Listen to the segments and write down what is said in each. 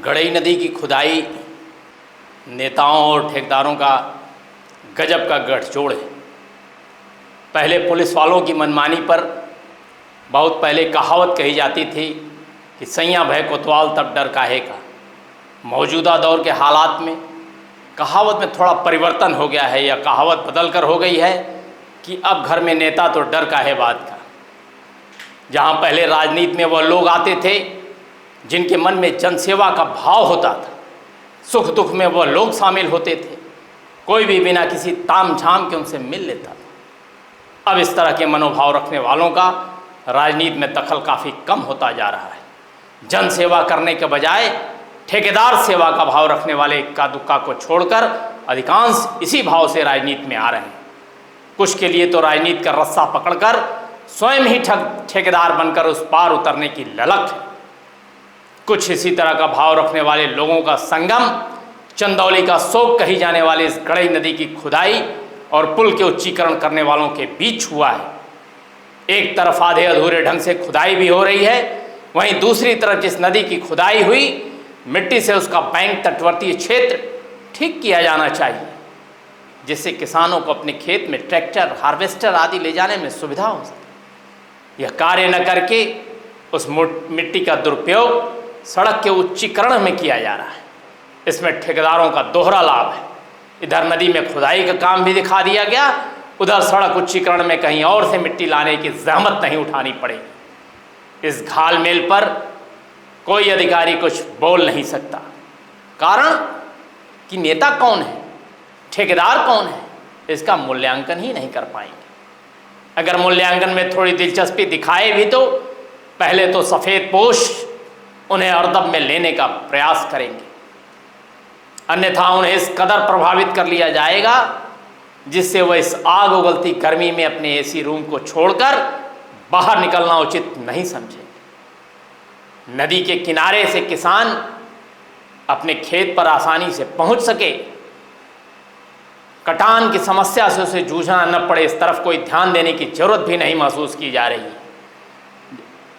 गड़ई नदी की खुदाई नेताओं और ठेकेदारों का गजब का गठजोड़ है। पहले पुलिस वालों की मनमानी पर बहुत पहले कहावत कही जाती थी कि सैयां भय कोतवाल तब डर काहे का। मौजूदा दौर के हालात में कहावत में थोड़ा परिवर्तन हो गया है, या कहावत बदल कर हो गई है कि अब घर में नेता तो डर काहे बात का। जहाँ पहले राजनीति में वह लोग आते थे जिनके मन में जनसेवा का भाव होता था, सुख दुख में वह लोग शामिल होते थे, कोई भी बिना किसी ताम झाम के उनसे मिल लेता था। अब इस तरह के मनोभाव रखने वालों का राजनीति में दखल काफ़ी कम होता जा रहा है। जन सेवा करने के बजाय ठेकेदार सेवा का भाव रखने वाले इक्का दुक्का को छोड़कर अधिकांश इसी भाव से राजनीति में आ रहे हैं। कुछ के लिए तो राजनीति का रस्सा पकड़कर स्वयं ही ठेकेदार बनकर उस पार उतरने की ललक है। कुछ इसी तरह का भाव रखने वाले लोगों का संगम चंदौली का शोक कही जाने वाले इस गड़ई नदी की खुदाई और पुल के उच्चीकरण करने वालों के बीच हुआ है। एक तरफ आधे अधूरे ढंग से खुदाई भी हो रही है, वहीं दूसरी तरफ जिस नदी की खुदाई हुई मिट्टी से उसका बैंक तटवर्ती क्षेत्र ठीक किया जाना चाहिए, जिससे किसानों को अपने खेत में ट्रैक्टर, हार्वेस्टर आदि ले जाने में सुविधा हो सके। यह कार्य न करके उस मिट्टी का दुरुपयोग सड़क के उच्चीकरण में किया जा रहा है। इसमें ठेकेदारों का दोहरा लाभ है। इधर नदी में खुदाई का काम भी दिखा दिया गया, उधर सड़क उच्चीकरण में कहीं और से मिट्टी लाने की जहमत नहीं उठानी पड़ेगी। इस घालमेल पर कोई अधिकारी कुछ बोल नहीं सकता। कारण कि नेता कौन है, ठेकेदार कौन है, इसका मूल्यांकन ही नहीं कर पाएंगे। अगर मूल्यांकन में थोड़ी दिलचस्पी दिखाए भी तो पहले तो सफ़ेद पोश उन्हें अर्दब में लेने का प्रयास करेंगे, अन्यथा उन्हें इस कदर प्रभावित कर लिया जाएगा जिससे वह इस आग उगलती गर्मी में अपने एसी रूम को छोड़कर बाहर निकलना उचित नहीं समझेंगे। नदी के किनारे से किसान अपने खेत पर आसानी से पहुंच सके, कटान की समस्या से उसे जूझना न पड़े, इस तरफ कोई ध्यान देने की जरूरत भी नहीं महसूस की जा रही है।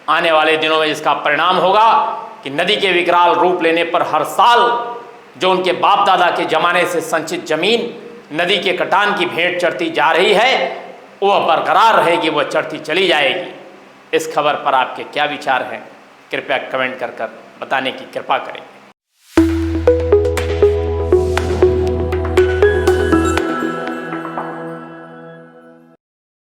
आने वाले दिनों में इसका परिणाम होगा कि नदी के विकराल रूप लेने पर हर साल जो उनके बाप दादा के ज़माने से संचित जमीन नदी के कटान की भेंट चढ़ती जा रही है, वह बरकरार रहेगी, वह चढ़ती चली जाएगी। इस खबर पर आपके क्या विचार हैं, कृपया कमेंट कर बताने की कृपा करें।